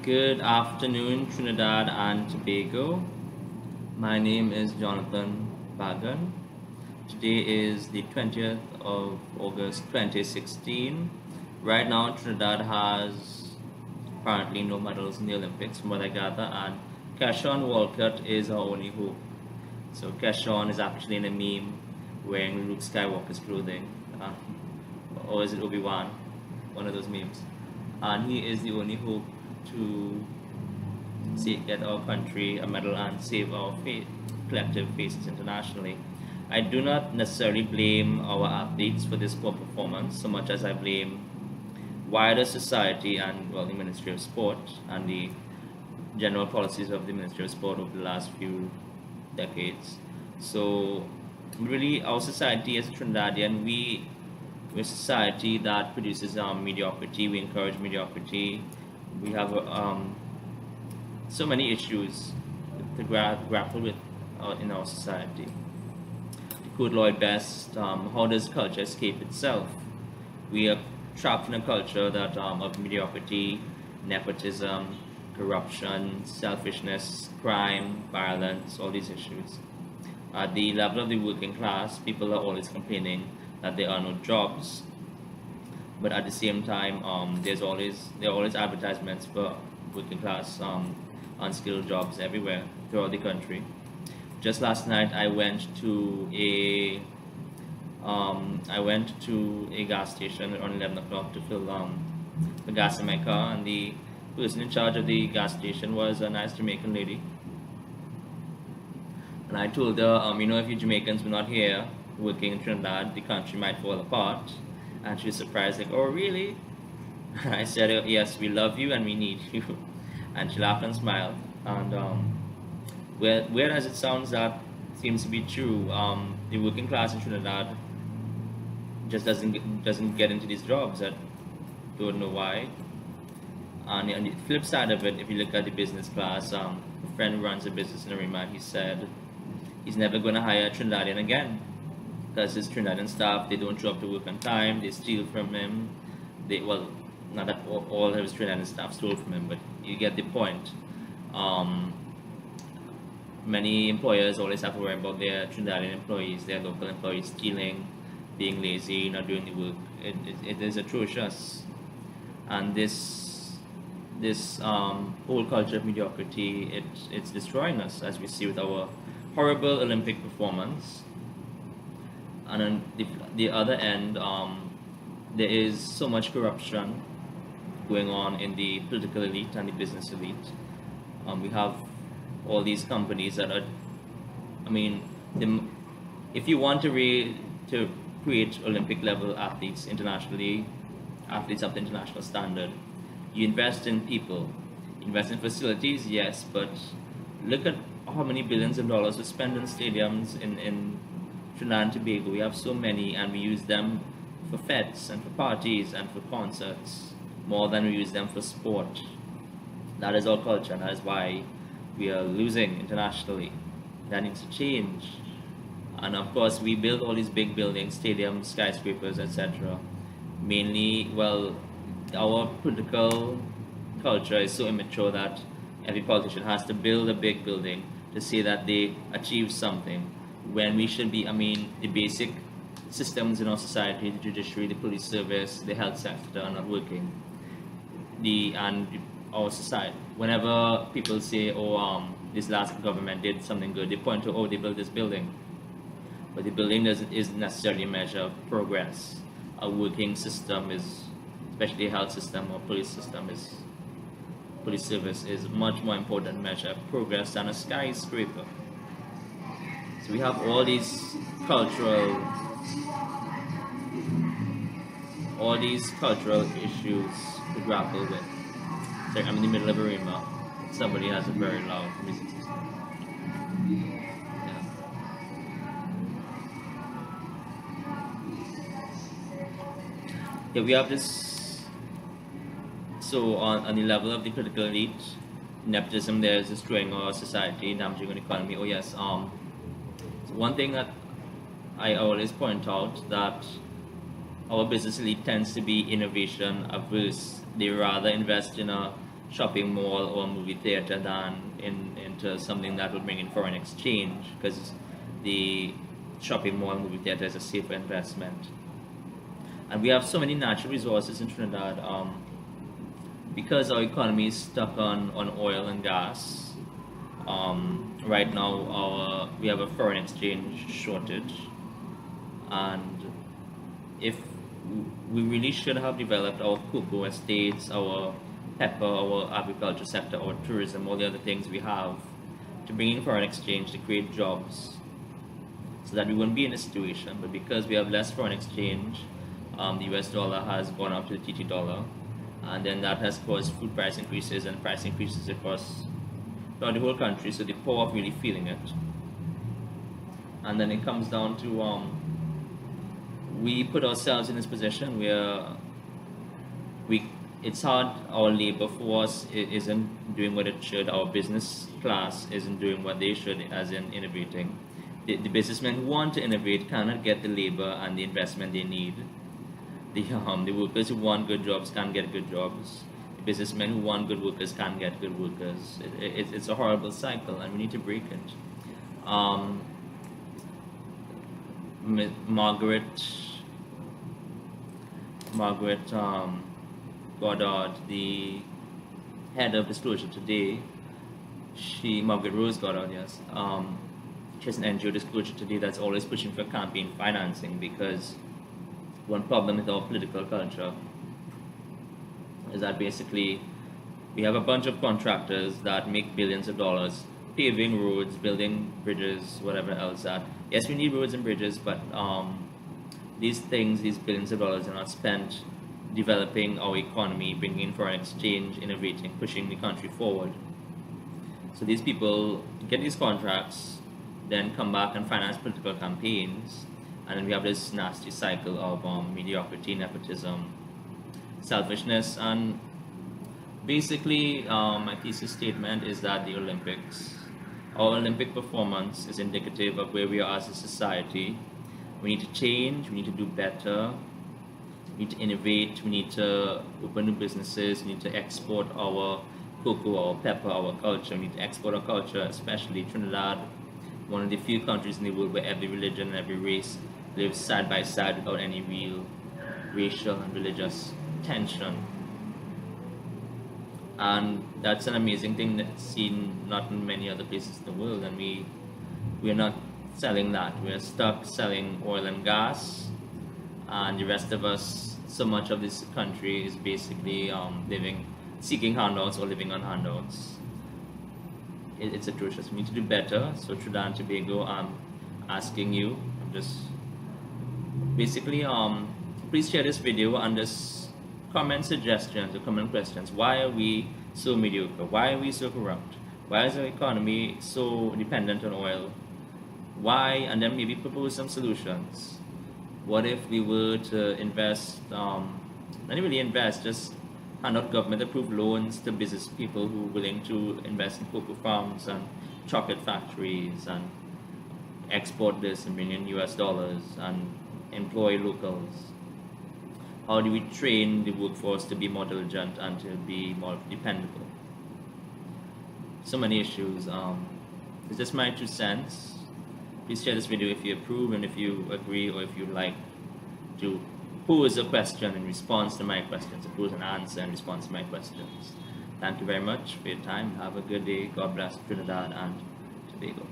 Good afternoon, Trinidad and Tobago. My name is Jonathan Bagan. Today is the 20th of August 2016. Right now, Trinidad has apparently no medals in the Olympics, from what I gather, and Keshawn Walcott is our only hope. So, Keshawn is actually in a meme wearing Luke Skywalker's clothing. Uh, or is it Obi-Wan? One of those memes. And he is the only hope to get our country a medal and save our collective faces internationally. I do not necessarily blame our athletes for this poor performance so much as I blame wider society and the Ministry of Sport and the general policies of the Ministry of Sport over the last few decades. So really our society as a Trinidadian, we're a society that produces mediocrity. We encourage mediocrity. We have so many issues to grapple with in our society. To quote Lloyd Best, how does culture escape itself? We are trapped in a culture that of mediocrity, nepotism, corruption, selfishness, crime, violence, all these issues. At the level of the working class, people are always complaining that there are no jobs, but at the same time, there are always advertisements for working class unskilled jobs everywhere throughout the country. Just last night, I went to a gas station around 11 o'clock to fill the gas in my car, and the person in charge of the gas station was a nice Jamaican lady. And I told her, if you Jamaicans were not here working in Trinidad, the country might fall apart. And she was surprised, like, oh, really? I said, "Oh, yes, we love you and we need you." And she laughed and smiled. And whereas it sounds that seems to be true, the working class in Trinidad just doesn't get into these jobs. I don't know why. And on the flip side of it, if you look at the business class, a friend who runs a business in Arima, he said he's never going to hire a Trinidadian again because his Trinidadian staff, they don't show up to work on time, they steal from him. Not that all of his Trinidadian staff stole from him, but you get the point. Many employers always have to worry about their Trinidadian employees, their local employees stealing, being lazy, not doing the work. It is atrocious. And this whole culture of mediocrity, it's destroying us, as we see with our horrible Olympic performance. And on the other end, there is so much corruption going on in the political elite and the business elite. We have all these companies that are, if you want to create Olympic level athletes internationally, athletes up to international standard, you invest in people, invest in facilities, yes, but look at how many billions of dollars we spend in stadiums in Trinidad and Tobago. We have so many, and we use them for fetes and for parties and for concerts more than we use them for sport. That is our culture, and that is why we are losing internationally. That needs to change. And of course, we build all these big buildings, stadiums, skyscrapers, etc. Mainly, our political culture is so immature that every politician has to build a big building to say that they achieved something, when we should be, the basic systems in our society, the judiciary, the police service, the health sector are not working. Our society, whenever people say, oh, this last government did something good, they point to, oh, they built this building. But the building isn't necessarily a measure of progress. A working system is, especially a health system or police service is a much more important measure of progress than a skyscraper. So we have all these cultural issues to grapple with. So I'm in the middle of a Arima. Somebody has a very loud music system. Yeah, we have this. So on the level of the political elite, nepotism there is destroying our society, damaging our economy. Oh yes. So one thing that I always point out, that our business elite tends to be innovation averse. They rather invest in a shopping mall or movie theater than into something that would bring in foreign exchange, because the shopping mall and movie theater is a safer investment. And we have so many natural resources in Trinidad, because our economy is stuck on oil and gas. Right now, we have a foreign exchange shortage, and if we really should have developed our cocoa estates, our pepper, our agriculture sector, our tourism, all the other things we have, to bring in foreign exchange to create jobs, so that we wouldn't be in this situation. But because we have less foreign exchange, the US dollar has gone up to the TT dollar, and then that has caused food price increases and price increases across throughout the whole country, so the poor are really feeling it. And then it comes down to we put ourselves in this position where it's hard. Our labor force isn't doing what it should. Our business class isn't doing what they should, as in innovating. The businessmen who want to innovate cannot get the labor and the investment they need. The workers who want good jobs can't get good jobs. The businessmen who want good workers can't get good workers. It's a horrible cycle, and we need to break it. Margaret Goddard, the head of Disclosure Today, Margaret Rose Goddard, yes, she has an NGO, Disclosure Today, that's always pushing for campaign financing, because one problem with our political culture is that basically we have a bunch of contractors that make billions of dollars paving roads, building bridges, whatever else that. Yes, we need roads and bridges, but these billions of dollars are not spent developing our economy, bringing in foreign exchange, innovating, pushing the country forward. So these people get these contracts, then come back and finance political campaigns, and then we have this nasty cycle of mediocrity, nepotism, selfishness. And basically, my thesis statement is that our Olympic performance is indicative of where we are as a society. We need to change, we need to do better, we need to innovate, we need to open new businesses, we need to export our cocoa, our pepper, our culture. We need to export our culture, especially Trinidad, one of the few countries in the world where every religion and every race lives side by side without any real racial and religious tension. And that's an amazing thing that's seen not in many other places in the world, and we're not selling that. We're stuck selling oil and gas, and the rest of us, so much of this country is basically seeking handouts or living on handouts. It's atrocious. We need to do better. So Trinidad and Tobago, I'm asking you, basically please share this video and just comment suggestions or comment questions. Why are we so mediocre? Why are we so corrupt? Why is our economy so dependent on oil? Why? And then maybe propose some solutions. What if we were to invest, not really invest, just hand out government-approved loans to business people who are willing to invest in cocoa farms and chocolate factories and export this and bring in US dollars and employ locals? How do we train the workforce to be more diligent and to be more dependable? So many issues. It's just my 2 cents. Please share this video if you approve, and if you agree, or if you'd like to pose a question in response to my questions, or pose an answer in response to my questions. Thank you very much for your time. Have a good day. God bless Trinidad and Tobago.